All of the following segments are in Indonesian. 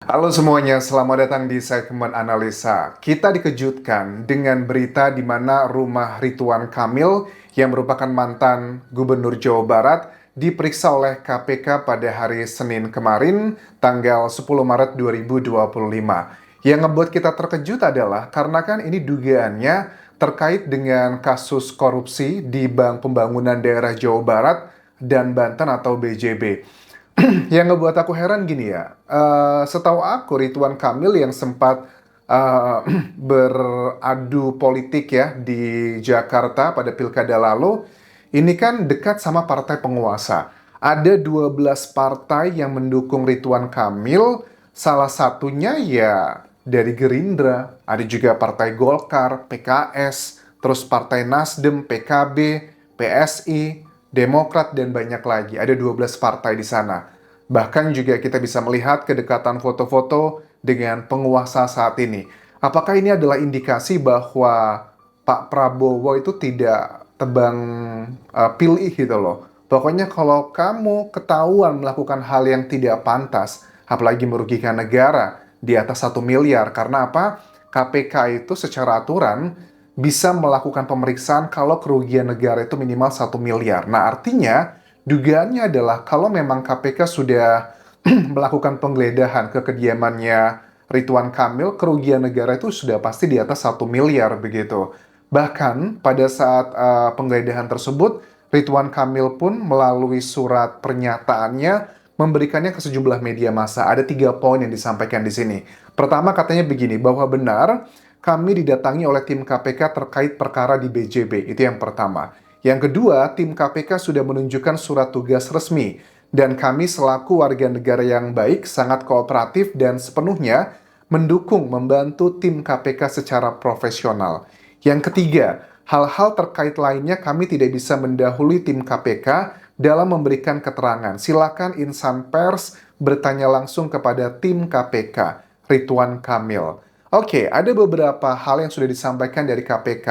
Halo semuanya, selamat datang di segmen analisa. Kita dikejutkan dengan berita di mana rumah Ridwan Kamil yang merupakan mantan Gubernur Jawa Barat diperiksa oleh KPK pada hari Senin kemarin, tanggal 10 Maret 2025. Yang ngebuat kita terkejut adalah karena kan ini dugaannya terkait dengan kasus korupsi di Bank Pembangunan Daerah Jawa Barat dan Banten atau BJB. Yang ngebuat aku heran gini ya, setahu aku Ridwan Kamil yang sempat eh, beradu politik ya di Jakarta pada pilkada lalu, ini kan dekat sama partai penguasa. Ada 12 partai yang mendukung Ridwan Kamil, salah satunya ya dari Gerindra, ada juga Partai Golkar, PKS, terus Partai Nasdem, PKB, PSI, Demokrat, dan banyak lagi. Ada 12 partai di sana. Bahkan juga kita bisa melihat kedekatan foto-foto dengan penguasa saat ini. Apakah ini adalah indikasi bahwa Pak Prabowo itu tidak tebang pilih gitu loh. Pokoknya kalau kamu ketahuan melakukan hal yang tidak pantas, apalagi merugikan negara di atas 1 miliar, karena apa? KPK itu secara aturan bisa melakukan pemeriksaan kalau kerugian negara itu minimal 1 miliar. Nah, artinya dugaannya adalah kalau memang KPK sudah melakukan penggeledahan ke kediamannya Ridwan Kamil, kerugian negara itu sudah pasti di atas 1 miliar begitu. Bahkan pada saat penggeledahan tersebut, Ridwan Kamil pun melalui surat pernyataannya memberikannya ke sejumlah media massa. Ada 3 poin yang disampaikan di sini. Pertama katanya begini, bahwa benar kami didatangi oleh tim KPK terkait perkara di BJB. Itu yang pertama. Yang kedua, tim KPK sudah menunjukkan surat tugas resmi dan kami selaku warga negara yang baik, sangat kooperatif dan sepenuhnya mendukung membantu tim KPK secara profesional. Yang ketiga, hal-hal terkait lainnya kami tidak bisa mendahului tim KPK dalam memberikan keterangan. Silakan insan pers bertanya langsung kepada tim KPK, Ridwan Kamil. Oke, ada beberapa hal yang sudah disampaikan dari KPK.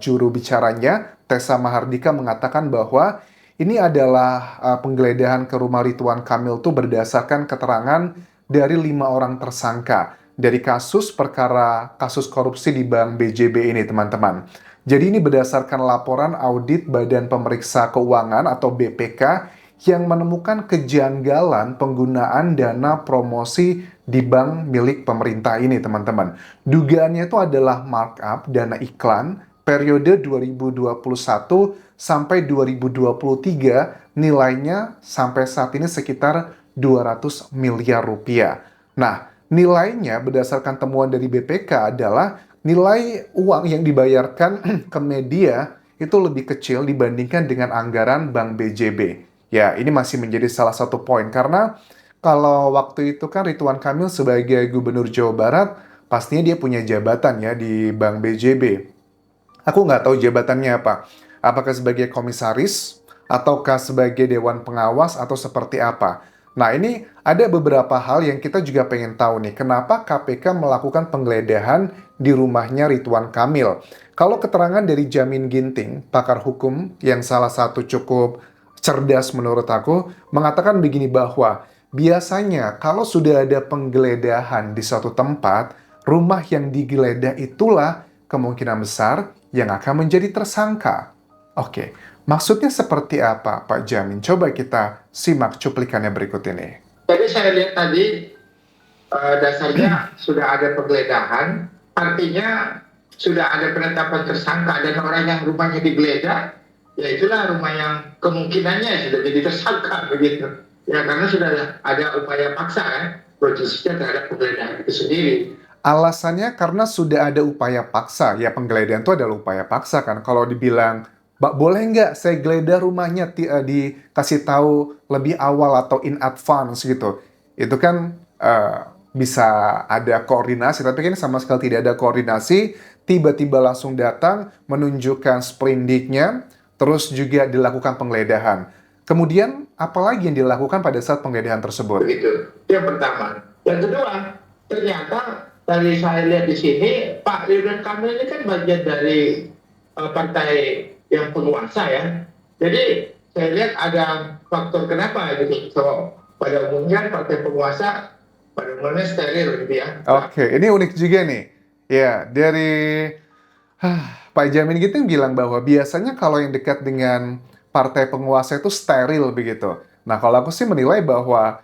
Juru bicaranya, Tessa Mahardika, mengatakan bahwa ini adalah penggeledahan ke rumah Ridwan Kamil itu berdasarkan keterangan dari 5 orang tersangka dari kasus perkara kasus korupsi di Bank BJB ini, teman-teman. Jadi ini berdasarkan laporan audit Badan Pemeriksa Keuangan atau BPK yang menemukan kejanggalan penggunaan dana promosi di bank milik pemerintah ini, teman-teman. Dugaannya itu adalah markup dana iklan periode 2021 sampai 2023, nilainya sampai saat ini sekitar 200 miliar rupiah. Nah, nilainya berdasarkan temuan dari BPK adalah nilai uang yang dibayarkan ke media itu lebih kecil dibandingkan dengan anggaran Bank BJB. Ya, ini masih menjadi salah satu poin karena kalau waktu itu kan Ridwan Kamil sebagai Gubernur Jawa Barat, pastinya dia punya jabatan ya di Bank BJB. Aku nggak tahu jabatannya apa. Apakah sebagai komisaris, ataukah sebagai dewan pengawas, atau seperti apa. Nah, ini ada beberapa hal yang kita juga pengen tahu nih. Kenapa KPK melakukan penggeledahan di rumahnya Ridwan Kamil? Kalau keterangan dari Jamin Ginting, pakar hukum yang salah satu cukup cerdas menurut aku, mengatakan begini bahwa biasanya kalau sudah ada penggeledahan di suatu tempat, rumah yang digeledah itulah kemungkinan besar yang akan menjadi tersangka. Oke, maksudnya seperti apa, Pak Jamin? Coba kita simak cuplikannya berikut ini. Jadi saya lihat tadi dasarnya sudah ada penggeledahan, artinya sudah ada penetapan tersangka dan orang yang rumahnya digeledah, ya itulah rumah yang kemungkinannya sudah jadi tersangka begitu. Ya karena sudah ada upaya paksa kan, prosesnya terhadap penggeledahan itu sendiri. Alasannya karena sudah ada upaya paksa. Ya, penggeledahan itu adalah upaya paksa kan. Kalau dibilang, Mbak, boleh nggak saya geledah rumahnya dikasih tahu lebih awal atau in advance gitu. Itu kan bisa ada koordinasi, tapi kan sama sekali tidak ada koordinasi. Tiba-tiba langsung datang, menunjukkan sprindiknya, terus juga dilakukan penggeledahan. Kemudian, apalagi yang dilakukan pada saat penggeledahan tersebut? Begitu. Yang pertama. Yang kedua, ternyata dari saya lihat di sini, Pak Ridwan Kamil ini kan bagian dari partai yang penguasa ya. Jadi saya lihat ada faktor kenapa gitu. So, pada umumnya partai penguasa pada umumnya steril gitu ya. Oke, ini unik juga nih. Ya, dari Pak Jamin gitu bilang bahwa biasanya kalau yang dekat dengan partai penguasa itu steril begitu. Nah, kalau aku sih menilai bahwa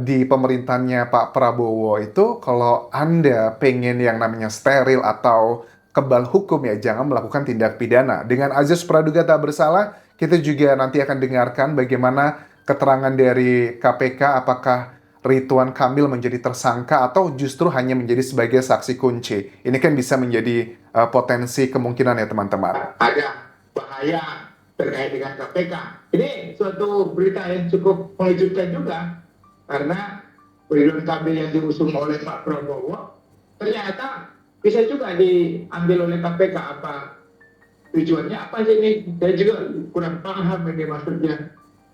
di pemerintahannya Pak Prabowo itu kalau Anda pengen yang namanya steril atau kebal hukum ya jangan melakukan tindak pidana. Dengan azas praduga tak bersalah, kita juga nanti akan dengarkan bagaimana keterangan dari KPK apakah Ridwan Kamil menjadi tersangka atau justru hanya menjadi sebagai saksi kunci. Ini kan bisa menjadi potensi kemungkinan ya teman-teman. Ada bahaya terkait dengan KPK. Ini suatu berita yang cukup mengejutkan juga karena Ridwan Kamil yang diusung oleh Pak Prabowo ternyata bisa juga diambil oleh KPK. Apa tujuannya apa sih ini? Saya juga kurang paham ini maksudnya.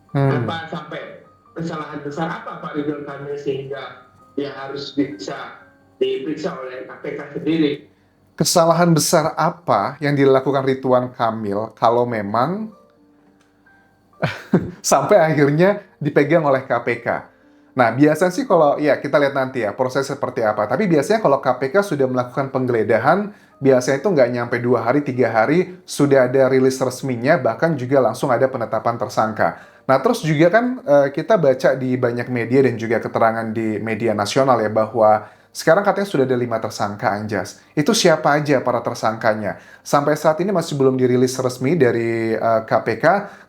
Apa sampai kesalahan besar apa Pak Ridwan Kamil sehingga dia harus bisa diperiksa oleh KPK sendiri. Kesalahan besar apa yang dilakukan Ridwan Kamil kalau memang sampai akhirnya dipegang oleh KPK? Nah, biasanya sih kalau, ya kita lihat nanti ya proses seperti apa. Tapi biasanya kalau KPK sudah melakukan penggeledahan, biasanya itu nggak nyampe 2 hari, 3 hari, sudah ada rilis resminya, bahkan juga langsung ada penetapan tersangka. Nah, terus juga kan kita baca di banyak media dan juga keterangan di media nasional ya, bahwa sekarang katanya sudah ada 5 tersangka, Anjas. Itu siapa aja para tersangkanya? Sampai saat ini masih belum dirilis resmi dari KPK,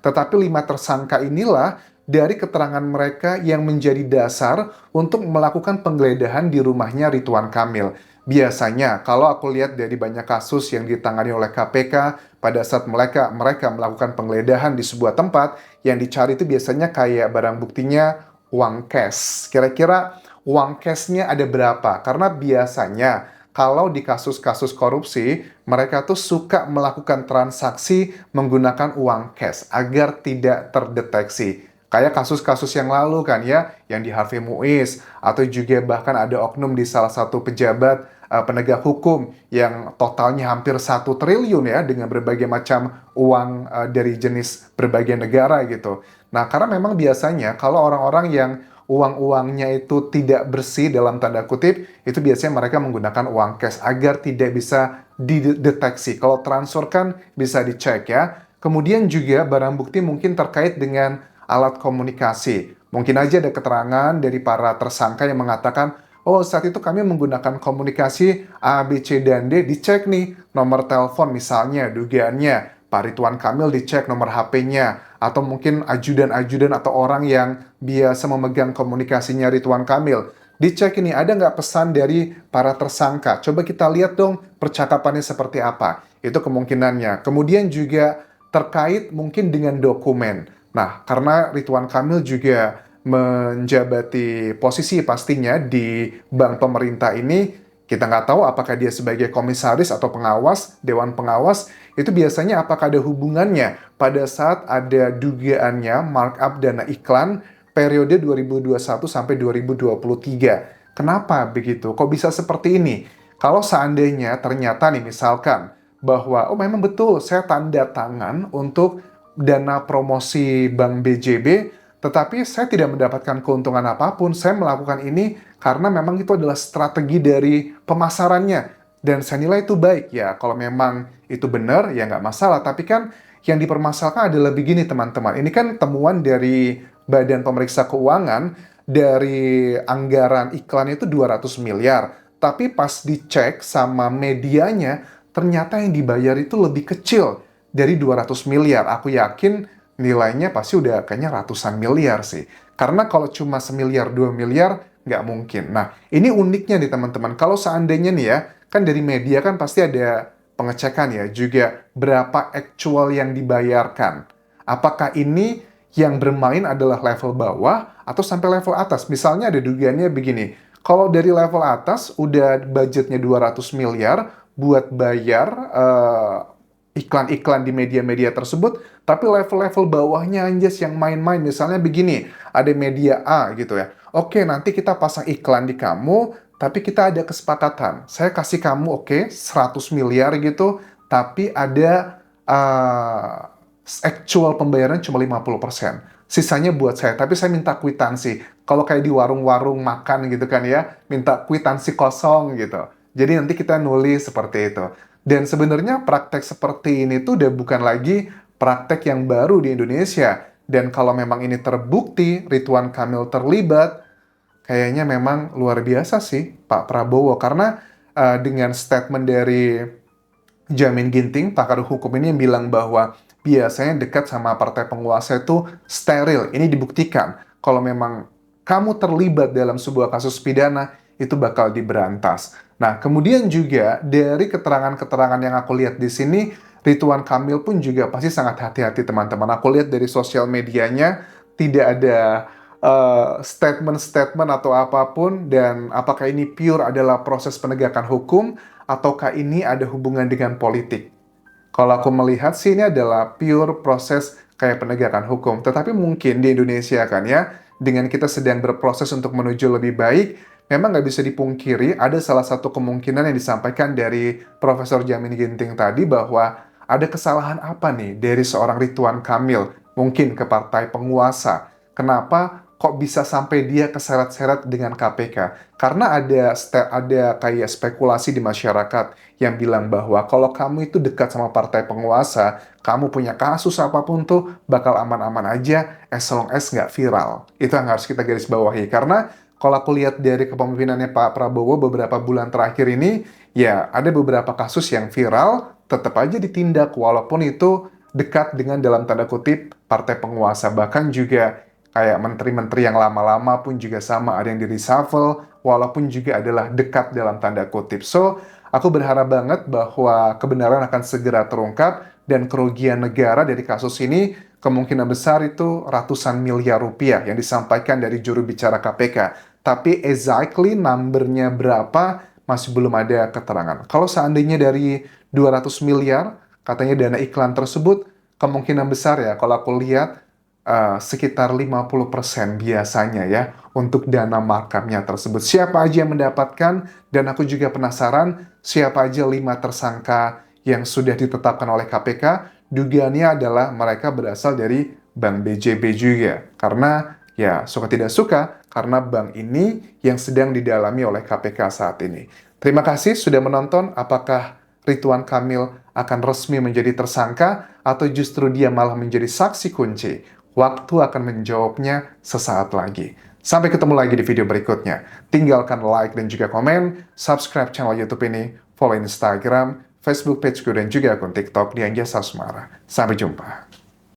tetapi 5 tersangka inilah dari keterangan mereka yang menjadi dasar untuk melakukan penggeledahan di rumahnya Ridwan Kamil. Biasanya, kalau aku lihat dari banyak kasus yang ditangani oleh KPK, pada saat mereka melakukan penggeledahan di sebuah tempat, yang dicari itu biasanya kayak barang buktinya uang cash. Kira-kira uang cashnya ada berapa? Karena biasanya kalau di kasus-kasus korupsi, mereka tuh suka melakukan transaksi menggunakan uang cash agar tidak terdeteksi. Kayak kasus-kasus yang lalu kan ya, yang di Harvey Muiz, atau juga bahkan ada oknum di salah satu pejabat penegak hukum yang totalnya hampir 1 triliun ya, dengan berbagai macam uang dari jenis berbagai negara gitu. Nah, karena memang biasanya kalau orang-orang yang uang-uangnya itu tidak bersih dalam tanda kutip, itu biasanya mereka menggunakan uang cash agar tidak bisa dideteksi. Kalau transfer kan bisa dicek ya. Kemudian juga barang bukti mungkin terkait dengan alat komunikasi. Mungkin aja ada keterangan dari para tersangka yang mengatakan, oh saat itu kami menggunakan komunikasi A, B, C, dan D, dicek nih nomor telepon misalnya, dugaannya. Pak Ridwan Kamil dicek nomor HP-nya, atau mungkin ajudan-ajudan atau orang yang biasa memegang komunikasinya Ridwan Kamil. Dicek ini, ada nggak pesan dari para tersangka? Coba kita lihat dong percakapannya seperti apa. Itu kemungkinannya. Kemudian juga terkait mungkin dengan dokumen. Nah, karena Ridwan Kamil juga menjabati posisi pastinya di bank pemerintah ini, kita nggak tahu apakah dia sebagai komisaris atau pengawas, dewan pengawas, itu biasanya apakah ada hubungannya pada saat ada dugaannya markup dana iklan periode 2021 sampai 2023. Kenapa begitu? Kok bisa seperti ini? Kalau seandainya ternyata nih misalkan bahwa, oh memang betul saya tanda tangan untuk dana promosi Bank BJB, tetapi saya tidak mendapatkan keuntungan apapun. Saya melakukan ini karena memang itu adalah strategi dari pemasarannya. Dan saya nilai itu baik ya. Kalau memang itu benar, ya nggak masalah. Tapi kan yang dipermasalahkan adalah begini teman-teman. Ini kan temuan dari Badan Pemeriksa Keuangan, dari anggaran iklan itu 200 miliar. Tapi pas dicek sama medianya, ternyata yang dibayar itu lebih kecil dari 200 miliar. Aku yakin nilainya pasti udah kayaknya ratusan miliar sih. Karena kalau cuma semiliar, 2 miliar, nggak mungkin. Nah, ini uniknya nih teman-teman. Kalau seandainya nih ya, kan dari media kan pasti ada pengecekan ya, juga berapa actual yang dibayarkan. Apakah ini yang bermain adalah level bawah atau sampai level atas? Misalnya ada dugaannya begini, kalau dari level atas udah budgetnya 200 miliar buat bayar iklan-iklan di media-media tersebut, tapi level-level bawahnya Anjas yang main-main. Misalnya begini, ada media A gitu ya. Oke, nanti kita pasang iklan di kamu, tapi kita ada kesepakatan. Saya kasih kamu, oke, 100 miliar gitu, tapi ada actual pembayaran cuma 50%. sisanya buat saya, tapi saya minta kwitansi. Kalau kayak di warung-warung makan gitu kan ya, minta kwitansi kosong gitu. Jadi nanti kita nulis seperti itu. Dan sebenarnya praktek seperti ini tuh udah bukan lagi praktek yang baru di Indonesia. Dan kalau memang ini terbukti Ridwan Kamil terlibat, kayaknya memang luar biasa sih Pak Prabowo. Karena dengan statement dari Jamin Ginting, pakar hukum ini yang bilang bahwa biasanya dekat sama partai penguasa itu steril. Ini dibuktikan. Kalau memang kamu terlibat dalam sebuah kasus pidana, itu bakal diberantas. Nah, kemudian juga dari keterangan-keterangan yang aku lihat di sini, Ridwan Kamil pun juga pasti sangat hati-hati teman-teman. Aku lihat dari sosial medianya, tidak ada statement-statement atau apapun, dan apakah ini pure adalah proses penegakan hukum, ataukah ini ada hubungan dengan politik. Kalau aku melihat sih ini adalah pure proses kayak penegakan hukum. Tetapi mungkin di Indonesia kan ya, dengan kita sedang berproses untuk menuju lebih baik, memang nggak bisa dipungkiri ada salah satu kemungkinan yang disampaikan dari Profesor Jamin Ginting tadi bahwa ada kesalahan apa nih dari seorang Ridwan Kamil mungkin ke partai penguasa. Kenapa kok bisa sampai dia keseret-seret dengan KPK? Karena ada kayak spekulasi di masyarakat yang bilang bahwa kalau kamu itu dekat sama partai penguasa, kamu punya kasus apapun tuh bakal aman-aman aja as long as nggak viral. Itu yang harus kita garis bawahi. Karena kalau aku lihat dari kepemimpinannya Pak Prabowo beberapa bulan terakhir ini, ya ada beberapa kasus yang viral, tetap aja ditindak walaupun itu dekat dengan dalam tanda kutip partai penguasa. Bahkan juga kayak menteri-menteri yang lama-lama pun juga sama, ada yang di-reshuffle, walaupun juga adalah dekat dalam tanda kutip. So, aku berharap banget bahwa kebenaran akan segera terungkap, dan kerugian negara dari kasus ini kemungkinan besar itu ratusan miliar rupiah yang disampaikan dari juru bicara KPK. Tapi exactly numbernya berapa, masih belum ada keterangan. Kalau seandainya dari 200 miliar, katanya dana iklan tersebut, kemungkinan besar ya, kalau aku lihat, sekitar 50% biasanya ya untuk dana markupnya tersebut. Siapa aja yang mendapatkan, dan aku juga penasaran siapa aja 5 tersangka yang sudah ditetapkan oleh KPK. Dugaannya adalah mereka berasal dari Bank BJB juga. Karena ya suka tidak suka, karena bank ini yang sedang didalami oleh KPK saat ini. Terima kasih sudah menonton. Apakah Ridwan Kamil akan resmi menjadi tersangka atau justru dia malah menjadi saksi kunci? Waktu akan menjawabnya sesaat lagi. Sampai ketemu lagi di video berikutnya. Tinggalkan like dan juga komen, subscribe channel YouTube ini, follow Instagram, Facebook pageku, dan juga akun TikTok di Anjasa Sumara. Sampai jumpa.